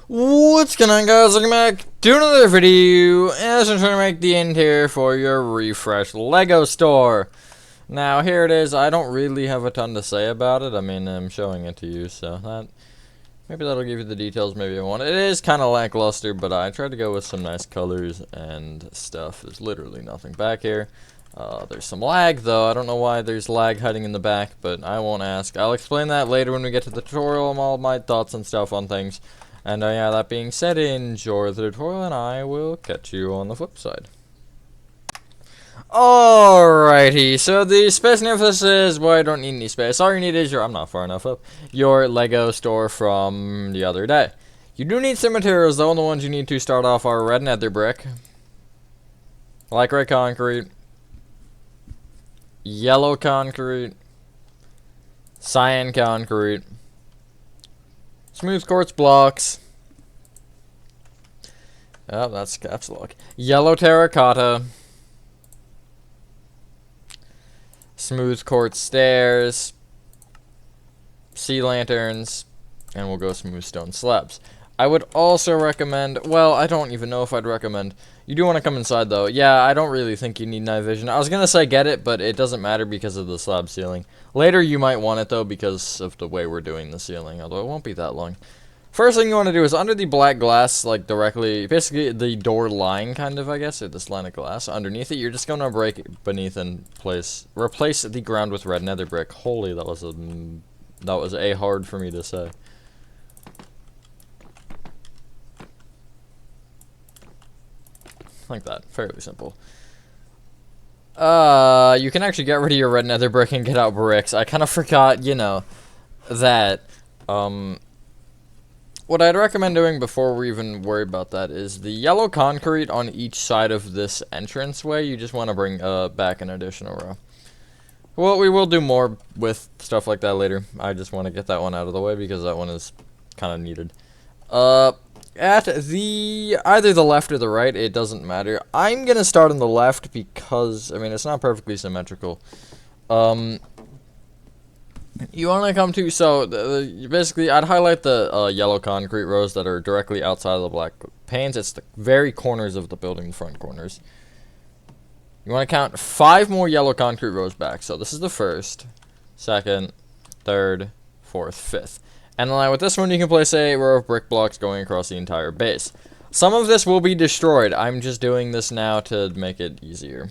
What's going on, guys? Welcome back to another video as I'm trying to make the interior for your refreshed Lego store. Now here it is. I don't really have a ton to say about it. I mean, I'm showing it to you, so maybe that'll give you the details maybe you want. It is kind of lackluster, but I tried to go with some nice colors and stuff. There's literally nothing back here. There's some lag though. I don't know why there's lag hiding in the back, but I won't ask. I'll explain that later when we get to the tutorial and all my thoughts and stuff on things. And yeah, that being said, enjoy the tutorial, and I will catch you on the flip side. Alrighty, so the space name for this is, well, I don't need any space. All you need is I'm not far enough up, your Lego store from the other day. You do need some materials, though, and the ones you need to start off are red nether brick, light gray concrete, yellow concrete, cyan concrete, smooth quartz blocks. Oh, that's caps lock. Yellow terracotta. Smooth quartz stairs. Sea lanterns. And we'll go smooth stone slabs. I would also recommend, well, I don't even know if I'd recommend. You do want to come inside, though. Yeah, I don't really think you need night vision. I was going to say get it, but it doesn't matter because of the slab ceiling. Later, you might want it, though, because of the way we're doing the ceiling, although it won't be that long. First thing you want to do is under the black glass, like directly, basically the door line, kind of, I guess, or this line of glass. Underneath it, you're just going to break beneath and replace the ground with red nether brick. Holy, that was a hard for me to say. Like that, fairly simple. You can actually get rid of your red nether brick and get out bricks. I kind of forgot, you know, that, what I'd recommend doing before we even worry about that is the yellow concrete on each side of this entranceway. You just want to bring back an additional row. Well, we will do more with stuff like that later. I just want to get that one out of the way because that one is kind of needed. At either the left or the right, it doesn't matter. I'm gonna start on the left because, I mean, it's not perfectly symmetrical. You want to come to, so basically I'd highlight the yellow concrete rows that are directly outside of the black panes. It's the very corners of the building, the front corners. You want to count 5 more yellow concrete rows back. So this is the first, second, third, fourth, fifth. And then with this one, you can place a row of brick blocks going across the entire base. Some of this will be destroyed. I'm just doing this now to make it easier.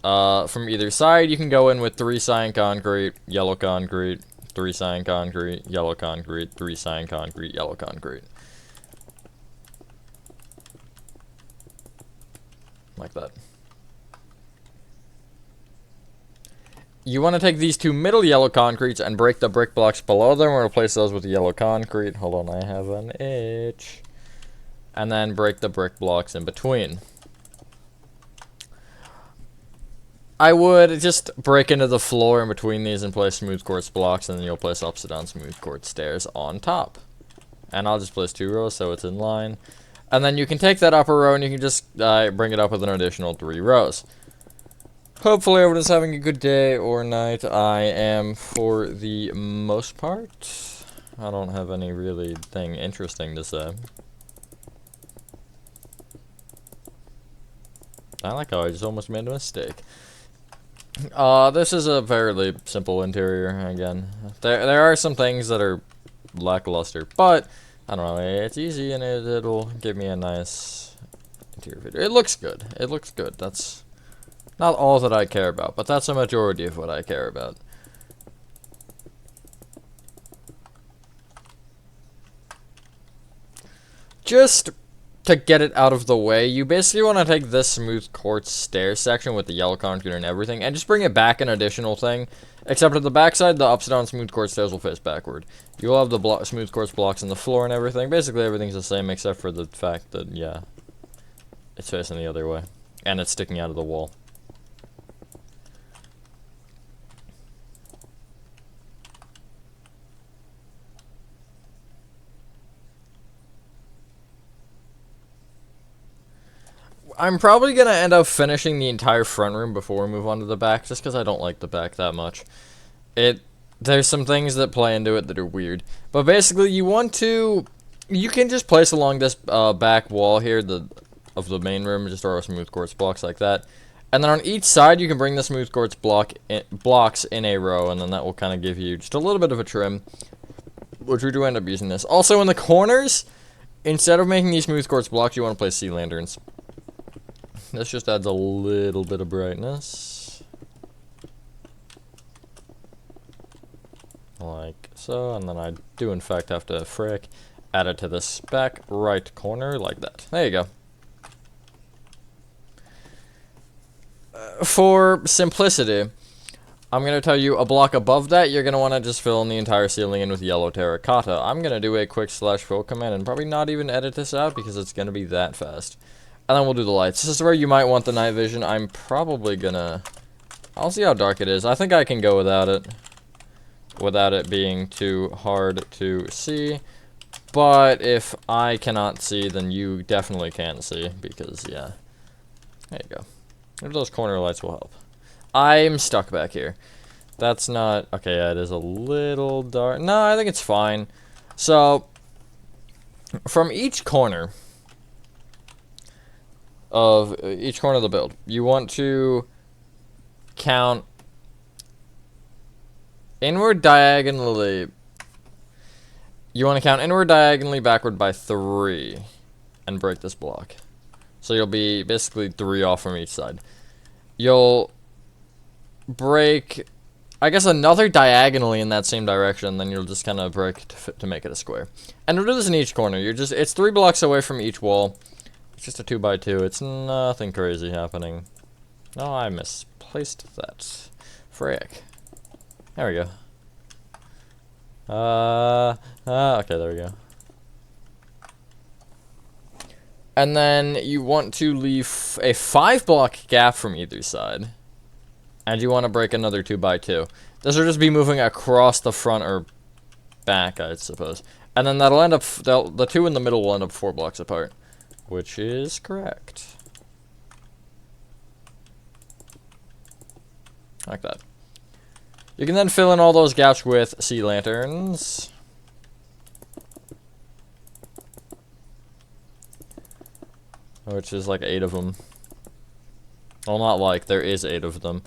From either side, you can go in with 3 cyan concrete, yellow concrete, 3 cyan concrete, yellow concrete, 3 cyan concrete, yellow concrete. Like that. You want to take these 2 middle yellow concretes and break the brick blocks below them and replace those with yellow concrete. Hold on, I have an itch. And then break the brick blocks in between. I would just break into the floor in between these and place smooth quartz blocks, and then you'll place upside down smooth quartz stairs on top. And I'll just place 2 rows so it's in line. And then you can take that upper row and you can just bring it up with an additional 3 rows. Hopefully everyone's having a good day or night. I am for the most part. I don't have any really thing interesting to say. I like how I just almost made a mistake. This is a fairly simple interior, again. There are some things that are lackluster, but, I don't know, it's easy and it'll give me a nice interior video. It looks good. It looks good. That's not all that I care about, but that's a majority of what I care about. Just to get it out of the way, you basically want to take this smooth quartz stair section with the yellow concrete and everything, and just bring it back an additional thing. Except at the backside, the upside down smooth quartz stairs will face backward. You'll have the smooth quartz blocks in the floor and everything. Basically, everything's the same except for the fact that, yeah, it's facing the other way, and it's sticking out of the wall. I'm probably going to end up finishing the entire front room before we move on to the back, just because I don't like the back that much. It there's some things that play into it that are weird. But basically, you can just place along this back wall here, of the main room, just throw smooth quartz blocks like that. And then on each side, you can bring the smooth quartz blocks in a row, and then that will kind of give you just a little bit of a trim, which we do end up using this. Also, in the corners, instead of making these smooth quartz blocks, you want to place sea lanterns. This just adds a little bit of brightness. Like so, and then I do in fact have to add it to this back right corner like that. There you go. For simplicity, I'm going to tell you a block above that, you're going to want to just fill in the entire ceiling in with yellow terracotta. I'm going to do a quick /fill command and probably not even edit this out because it's going to be that fast. And then we'll do the lights. This is where you might want the night vision. I'm probably going to... I'll see how dark it is. I think I can go without it. Without it being too hard to see. But if I cannot see, then you definitely can't see. Because, yeah. There you go. Maybe those corner lights will help. I'm stuck back here. That's not... Okay, yeah, it is a little dark. No, I think it's fine. So, from each corner of the build, you want to count inward diagonally. You want to count inward diagonally backward by 3 and break this block. So you'll be basically 3 off from each side. You'll break, I guess, another diagonally in that same direction, then you'll just kind of break to make it a square. And you'll do this in each corner. It's 3 blocks away from each wall. It's just a 2x2. It's nothing crazy happening. No, I misplaced that. Frick. There we go. Okay, there we go. And then you want to leave a 5-block gap from either side. And you want to break another 2x2. This will just be moving across the front or back, I suppose. And then that'll end up, the 2 in the middle will end up 4 blocks apart. Which is correct. Like that. You can then fill in all those gaps with sea lanterns. Which is like 8 of them. Well, not like, there is 8 of them.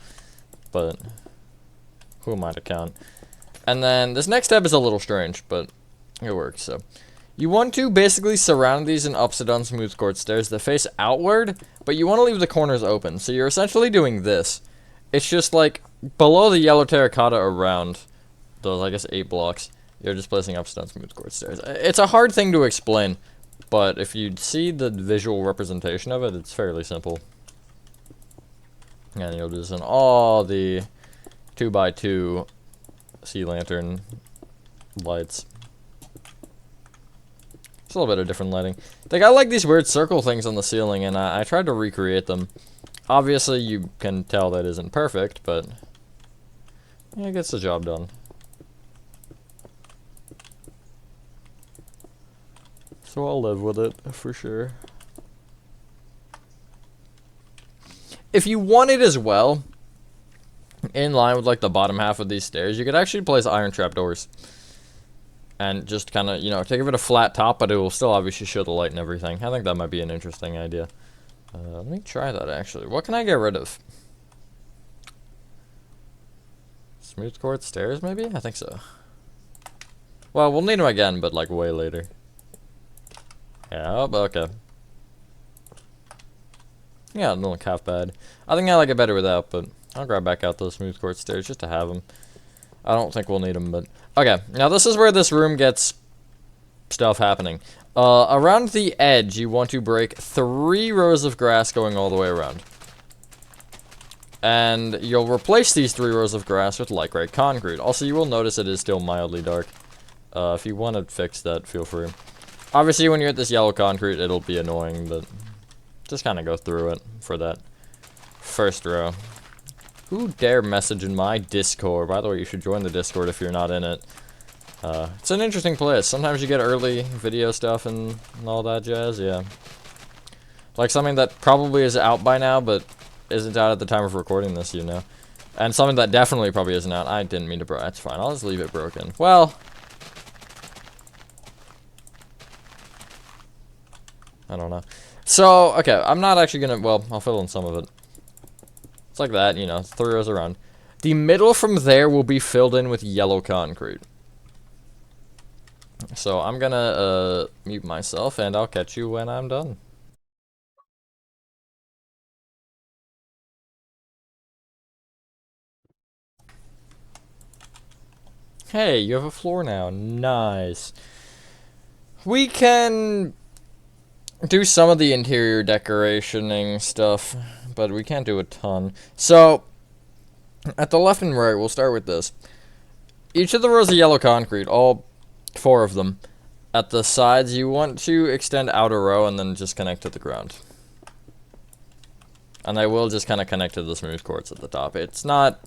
But, who am I to count? And then, this next step is a little strange, but it works, so. You want to basically surround these in upside down smooth quartz stairs that face outward, but you want to leave the corners open. So you're essentially doing this. It's just like, below the yellow terracotta around those, I guess, 8 blocks, you're just placing upside down smooth quartz stairs. It's a hard thing to explain, but if you see the visual representation of it, it's fairly simple. And you'll do this in all the 2x2 sea lantern lights. It's a little bit of different lighting. They got like these weird circle things on the ceiling, and I tried to recreate them. Obviously, you can tell that isn't perfect, but yeah, it gets the job done. So I'll live with it, for sure. If you wanted as well, in line with like the bottom half of these stairs, you could actually place iron trapdoors. And just kind of, you know, give it a flat top, but it will still obviously show the light and everything. I think that might be an interesting idea. Let me try that, actually. What can I get rid of? Smooth quartz stairs, maybe? I think so. Well, we'll need them again, but like way later. Yeah, oh, okay. Yeah, it don't look half bad. I think I like it better without, but I'll grab back out those smooth quartz stairs just to have them. I don't think we'll need them, but... Okay, now this is where this room gets stuff happening. Around the edge, you want to break 3 rows of grass going all the way around. And you'll replace these 3 rows of grass with light gray concrete. Also, you will notice it is still mildly dark. If you want to fix that, feel free. Obviously, when you're at this yellow concrete, it'll be annoying, but just kind of go through it for that first row. Who dare message in my Discord? By the way, you should join the Discord if you're not in it. It's an interesting place. Sometimes you get early video stuff and all that jazz, yeah. Like something that probably is out by now, but isn't out at the time of recording this, you know. And something that definitely probably isn't out. I didn't mean to break. That's fine. I'll just leave it broken. Well, I don't know. So, okay, I'm not actually gonna, well, I'll fill in some of it. It's like that, you know, 3 rows around. The middle from there will be filled in with yellow concrete. So I'm gonna mute myself, and I'll catch you when I'm done. Hey, you have a floor now. Nice. We can do some of the interior decorationing stuff, but we can't do a ton. So, at the left and right, we'll start with this. Each of the rows of yellow concrete, all 4 of them, at the sides, you want to extend out a row and then just connect to the ground. And I will just kind of connect to the smooth quartz at the top. It's not...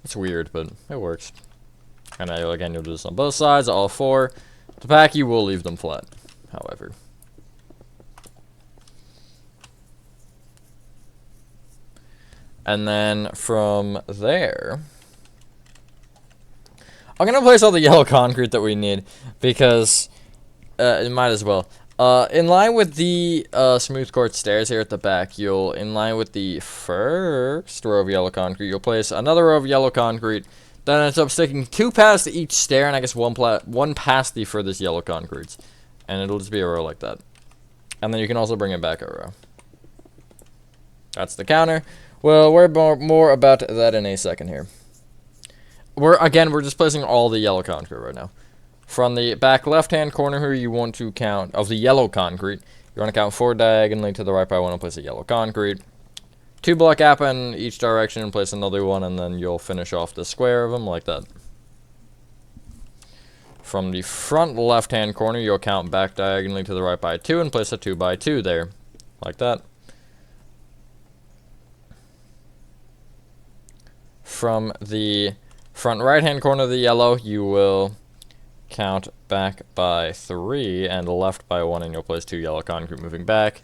It's weird, but it works. And again, you'll do this on both sides, all 4. The back, you will leave them flat, however. And then from there, I'm going to place all the yellow concrete that we need, because it might as well. In line with the smooth quartz stairs here at the back, in line with the first row of yellow concrete, you'll place another row of yellow concrete. Then ends up sticking 2 past each stair, and I guess one past the furthest yellow concretes. And it'll just be a row like that. And then you can also bring it back a row. That's the counter. Well, we're more about that in a second here. We're just placing all the yellow concrete right now. From the back left-hand corner here, you want to count, of the yellow concrete, you want to count 4 diagonally to the right by 1 and place a yellow concrete. 2 block gap in each direction and place another one, and then you'll finish off the square of them like that. From the front left-hand corner, you'll count back diagonally to the right by 2 and place a 2 by 2 there, like that. From the front right-hand corner of the yellow, you will count back by 3 and left by 1, and you'll place 2 yellow concrete moving back.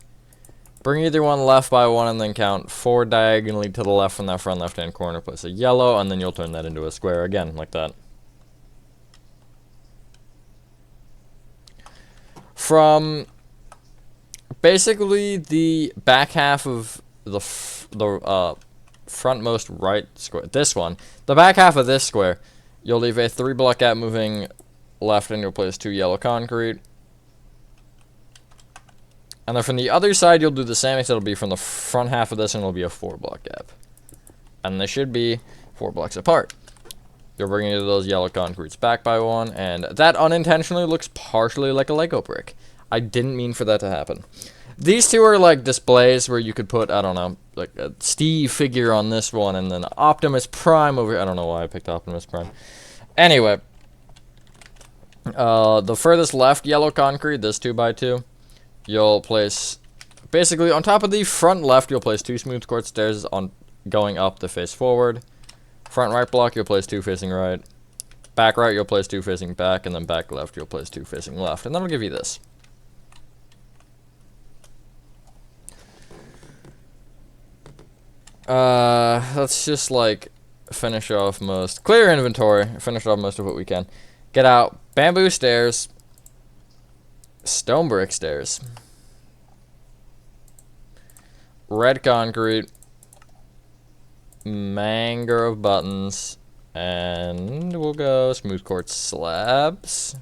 Bring either one left by 1 and then count 4 diagonally to the left from that front left-hand corner, place a yellow, and then you'll turn that into a square again, like that. From basically the back half of the frontmost right square, this one, the back half of this square, you'll leave a 3 block gap moving left, and you'll place 2 yellow concrete. And then from the other side, you'll do the same, except it'll be from the front half of this, and it'll be a 4 block gap. And they should be 4 blocks apart. You'll bring either of those yellow concretes back by 1, and that unintentionally looks partially like a Lego brick. I didn't mean for that to happen. These 2 are like displays where you could put, I don't know, like a Steve figure on this one, and then Optimus Prime over here. I don't know why I picked Optimus Prime. Anyway, the furthest left yellow concrete, this 2 by 2, you'll place, basically on top of the front left, you'll place 2 smooth quartz stairs on going up to face forward. Front right block, you'll place 2 facing right. Back right, you'll place 2 facing back, and then back left, you'll place 2 facing left. And that'll give you this. Let's just, like, finish off clear inventory, finish off most of what we can. Get out bamboo stairs, stone brick stairs, red concrete, mangrove buttons, and we'll go smooth quartz slabs,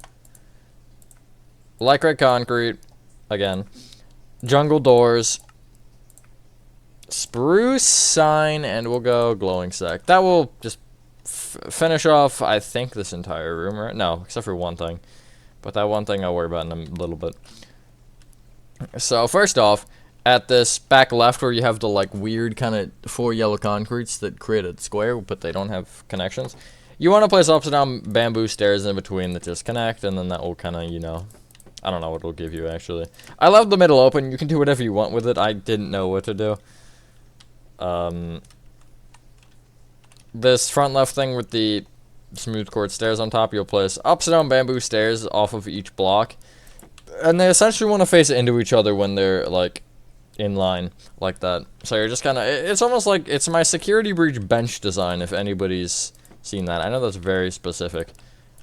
like red concrete, again, jungle doors, spruce sign, and we'll go glowing sack. That will just finish off, I think, this entire room, right? No, except for one thing. But that one thing I'll worry about in a little bit. So, first off, at this back left where you have the, like, weird kind of 4 yellow concretes that create a square, but they don't have connections, you want to place upside down bamboo stairs in between that just connect, and then that will kind of, you know, I don't know what it'll give you, actually. I left the middle open. You can do whatever you want with it. I didn't know what to do. This front left thing with the smooth quartz stairs on top, you'll place upside down bamboo stairs off of each block, and they essentially want to face into each other when they're like in line like that. So you're just kind of, it's almost like, it's my security breach bench design, if anybody's seen that. I know that's very specific.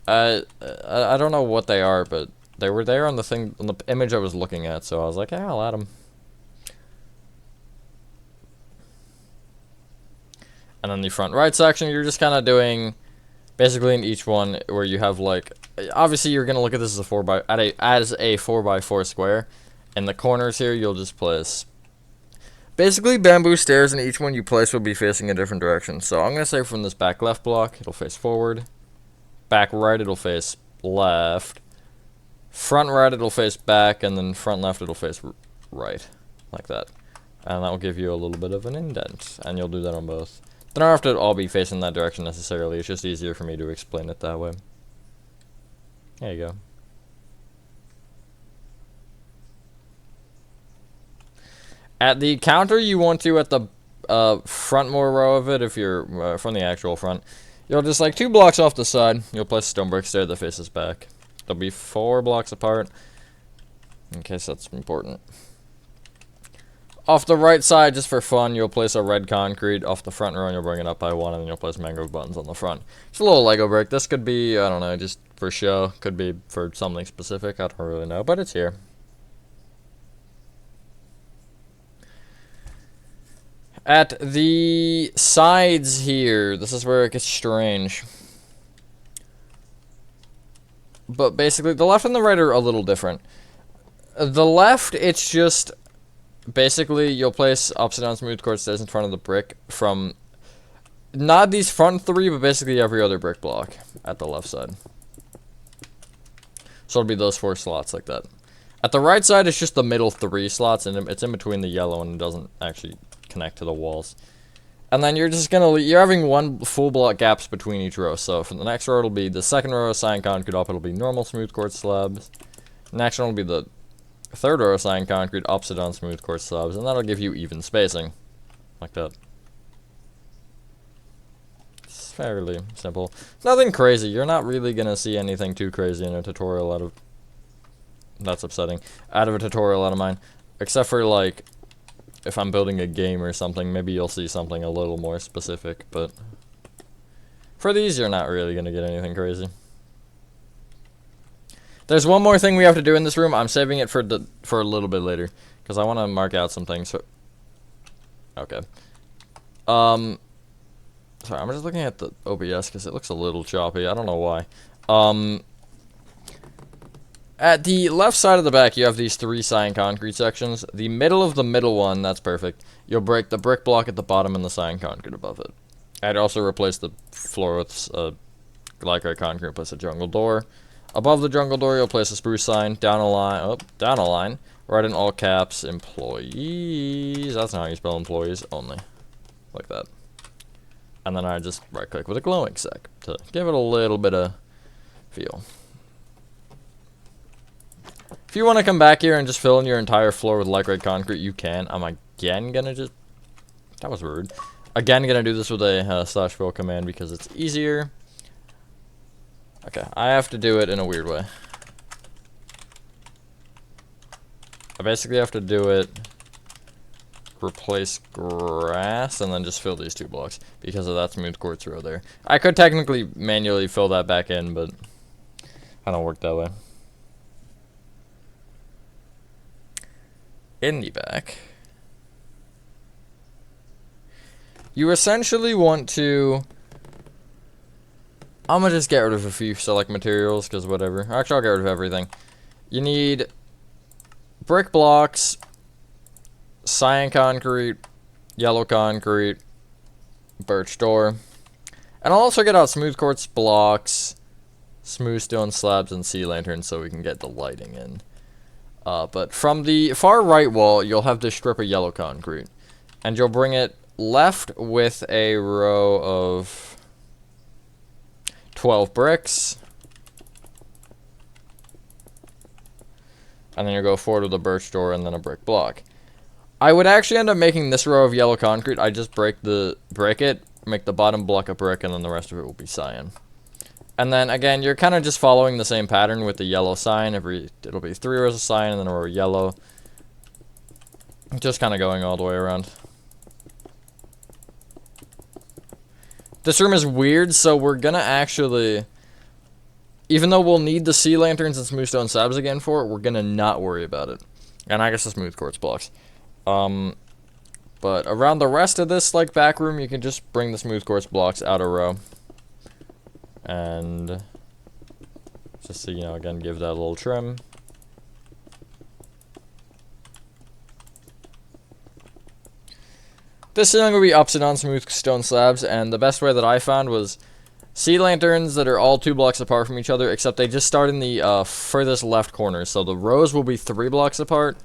I don't know what they are, but they were there on the thing, on the image I was looking at, so I was like, yeah, I'll add them. And then the front right section, you're just kind of doing, basically in each one, where you have like, obviously you're going to look at this as a 4x4 square. In the corners here, you'll just place, basically bamboo stairs, and each one you place will be facing a different direction. So I'm going to say from this back left block, it'll face forward. Back right, it'll face left. Front right, it'll face back, and then front left, it'll face right, like that. And that will give you a little bit of an indent, and you'll do that on both. They don't have to all be facing that direction necessarily, it's just easier for me to explain it that way. There you go. At the counter, you want to, at the frontmost row of it, if you're from the actual front, you'll just, like, 2 blocks off the side, you'll place a stone brick stair that faces back. They'll be 4 blocks apart, in case that's important. Off the right side, just for fun, you'll place a red concrete off the front row, and you'll bring it up by 1, and then you'll place mangrove buttons on the front. It's a little Lego brick. This could be, I don't know, just for show. Could be for something specific. I don't really know, but it's here. At the sides here, this is where it gets strange. But basically, the left and the right are a little different. The left, it's just, basically, you'll place upside down smooth quartz stairs in front of the brick from, not these front 3, but basically every other brick block at the left side. So it'll be those 4 slots like that. At the right side, it's just the middle 3 slots, and it's in between the yellow, and it doesn't actually connect to the walls. And then you're just gonna, you're having 1 full block gaps between each row. So for the next row, it'll be the second row of cyan concrete up, it'll be normal smooth quartz slabs. Next one will be the third row of cyan concrete, upside down smooth quartz slabs, and that'll give you even spacing. Like that. It's fairly simple. Nothing crazy. You're not really gonna see anything too crazy in a tutorial out of, that's upsetting, out of a tutorial out of mine. Except for, like, if I'm building a game or something, maybe you'll see something a little more specific, but for these, you're not really gonna get anything crazy. There's one more thing we have to do in this room. I'm saving it for a little bit later, because I want to mark out some things. So, okay. Sorry, I'm just looking at the OBS because it looks a little choppy. I don't know why. At the left side of the back, you have these 3 cyan concrete sections. The middle of the middle one, that's perfect. You'll break the brick block at the bottom and the cyan concrete above it. I'd also replace the floor with glycite concrete, place a jungle door. Above the jungle door, you'll place a spruce sign. Down a line, write in all caps, employees. That's not how you spell employees, only. Like that. And then I just right click with a glowing sec to give it a little bit of feel. If you want to come back here and just fill in your entire floor with light red concrete, you can. I'm again gonna just, that was rude. Again, gonna do this with a slash fill command because it's easier. Okay, I have to do it in a weird way. I basically have to do it, replace grass, and then just fill these 2 blocks because of that smooth quartz row there. I could technically manually fill that back in, but I don't work that way. In the back, you essentially want to, I'm gonna just get rid of a few select materials, because whatever. Actually, I'll get rid of everything. You need brick blocks, cyan concrete, yellow concrete, birch door. And I'll also get out smooth quartz blocks, smooth stone slabs, and sea lanterns so we can get the lighting in. But from the far right wall, you'll have this strip of yellow concrete. And you'll bring it left with a row of 12 bricks. And then you'll go forward with a birch door and then a brick block. I would actually end up making this row of yellow concrete. I just break it, make the bottom block a brick, and then the rest of it will be cyan. And then, again, you're kind of just following the same pattern with the yellow cyan. It'll be 3 rows of cyan and then a row of yellow. Just kind of going all the way around. This room is weird, so we're gonna actually, even though we'll need the sea lanterns and smooth stone slabs again for it, we're gonna not worry about it. And I guess the smooth quartz blocks. But around the rest of this, like, back room, you can just bring the smooth quartz blocks out a row. And just to, you know, again, give that a little trim. This ceiling will be ups and on smooth stone slabs, and the best way that I found was sea lanterns that are all 2 blocks apart from each other, except they just start in the furthest left corner. So the rows will be 3 blocks apart,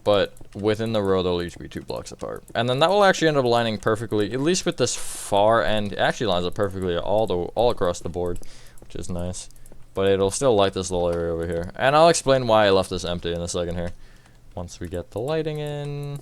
but within the row they'll each be 2 blocks apart. And then that will actually end up lining perfectly, at least with this far end. It actually lines up perfectly all across the board, which is nice. But it'll still light this little area over here. And I'll explain why I left this empty in a second here, once we get the lighting in.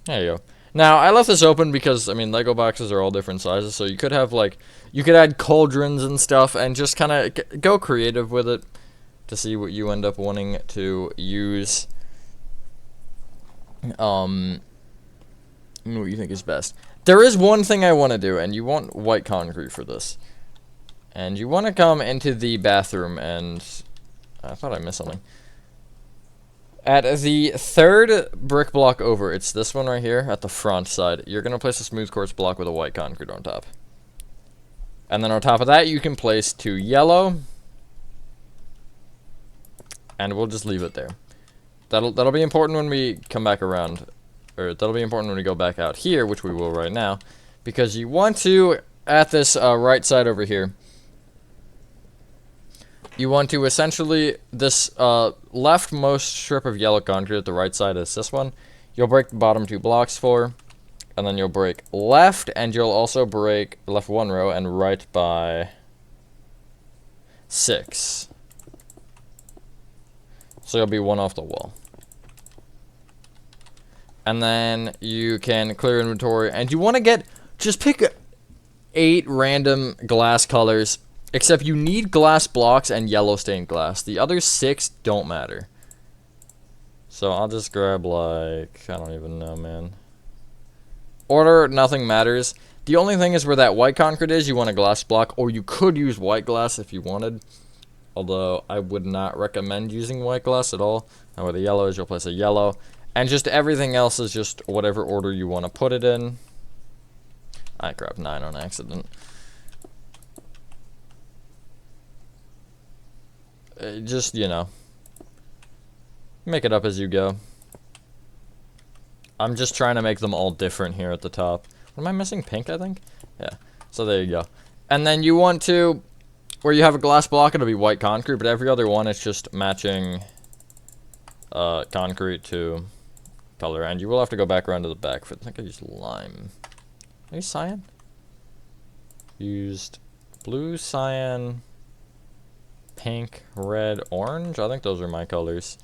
There you go. Now, I left this open because, I mean, Lego boxes are all different sizes, so you could have, like, you could add cauldrons and stuff and just kind of go creative with it to see what you end up wanting to use. What you think is best. There is one thing I want to do, and you want white concrete for this. And you want to come into the bathroom, and I thought I missed something. At the 3rd brick block over, it's this one right here at the front side, you're going to place a smooth quartz block with a white concrete on top. And then on top of that, you can place 2 yellow. And we'll just leave it there. That'll be important when we come back around. Or that'll be important when we go back out here, which we will right now. Because you want to, at this right side over here, you want to essentially, this leftmost strip of yellow concrete at the right side is this one. You'll break the bottom 2 blocks for, and then you'll break left, and you'll also break left 1 row and right by 6. So you'll be 1 off the wall. And then you can clear inventory, and you want to get, just pick 8 random glass colors. Except you need glass blocks and yellow stained glass. The other 6 don't matter. So I'll just grab, like, I don't even know, man. Order, nothing matters. The only thing is where that white concrete is, you want a glass block, or you could use white glass if you wanted. Although I would not recommend using white glass at all. Now where the yellow is, you'll place a yellow. And just everything else is just whatever order you want to put it in. I grabbed 9 on accident. Just, you know, make it up as you go. I'm just trying to make them all different here at the top. Am I missing pink, I think? Yeah. So there you go. And then you want to, where you have a glass block, it'll be white concrete, but every other one, it's just matching concrete to color. And you will have to go back around to the back. I think I used lime. Maybe cyan? Used blue, cyan, pink, red, orange. I think those are my colors.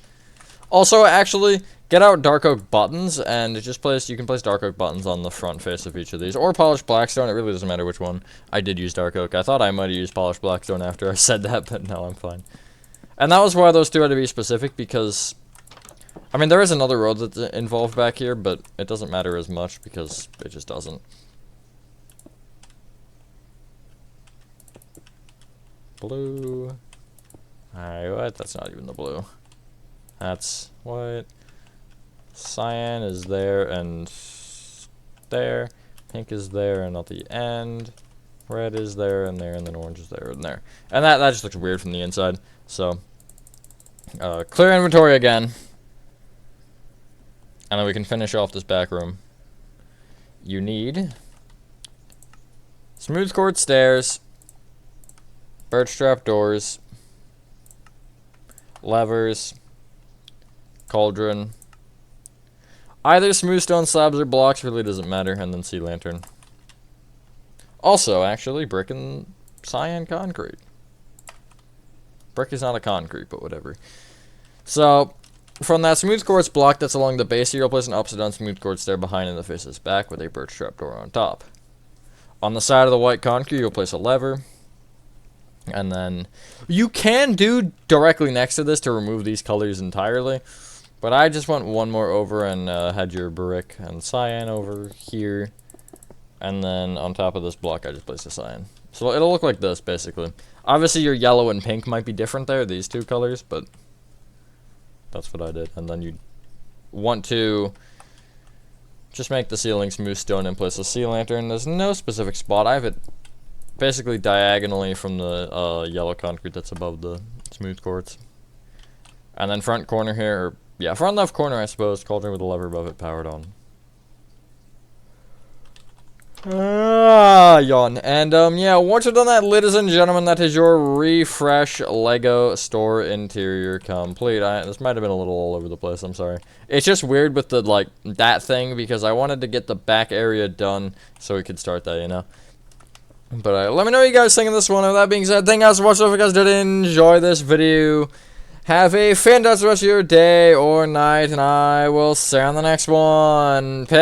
Also, actually, get out dark oak buttons and just place, you can place dark oak buttons on the front face of each of these, or polished blackstone. It really doesn't matter which one. I did use dark oak. I thought I might have used polished blackstone after I said that, but no, I'm fine. And that was why those 2 had to be specific, because I mean, there is another road that's involved back here, but it doesn't matter as much because it just doesn't. Blue. Alright, what? That's not even the blue. That's white. Cyan is there and there. Pink is there and at the end. Red is there and there, and then orange is there and there. And that just looks weird from the inside. So, clear inventory again. And then we can finish off this back room. You need smooth quartz stairs, birch trap doors, levers, cauldron, either smooth stone slabs or blocks, really doesn't matter, and then sea lantern. Also, actually, brick and cyan concrete. Brick is not a concrete, but whatever. So, From that smooth quartz block that's along the base, you'll place an upside down smooth quartz stair behind in the face's back with a birch trapdoor on top. On the side of the white concrete, you'll place a lever. And then you can do directly next to this to remove these colors entirely. But I just went one more over and had your brick and cyan over here. And then on top of this block, I just placed a cyan. So it'll look like this, basically. Obviously, your yellow and pink might be different there, these two colors, but that's what I did. And then you want to just make the ceiling smooth stone and place a sea lantern. There's no specific spot. I have it basically diagonally from the yellow concrete that's above the smooth quartz. And then front corner here, or yeah, front left corner, I suppose, cauldron with a lever above it powered on. Yawn. And, yeah, once you've done that, ladies and gentlemen, that is your refresh Lego store interior complete. This might have been a little all over the place, I'm sorry. It's just weird with the, like, that thing, because I wanted to get the back area done so we could start that, you know? But, let me know what you guys think of this one. With that being said, thank you guys for watching. If you guys did enjoy this video, have a fantastic rest of your day or night, and I will see you on the next one. Peace.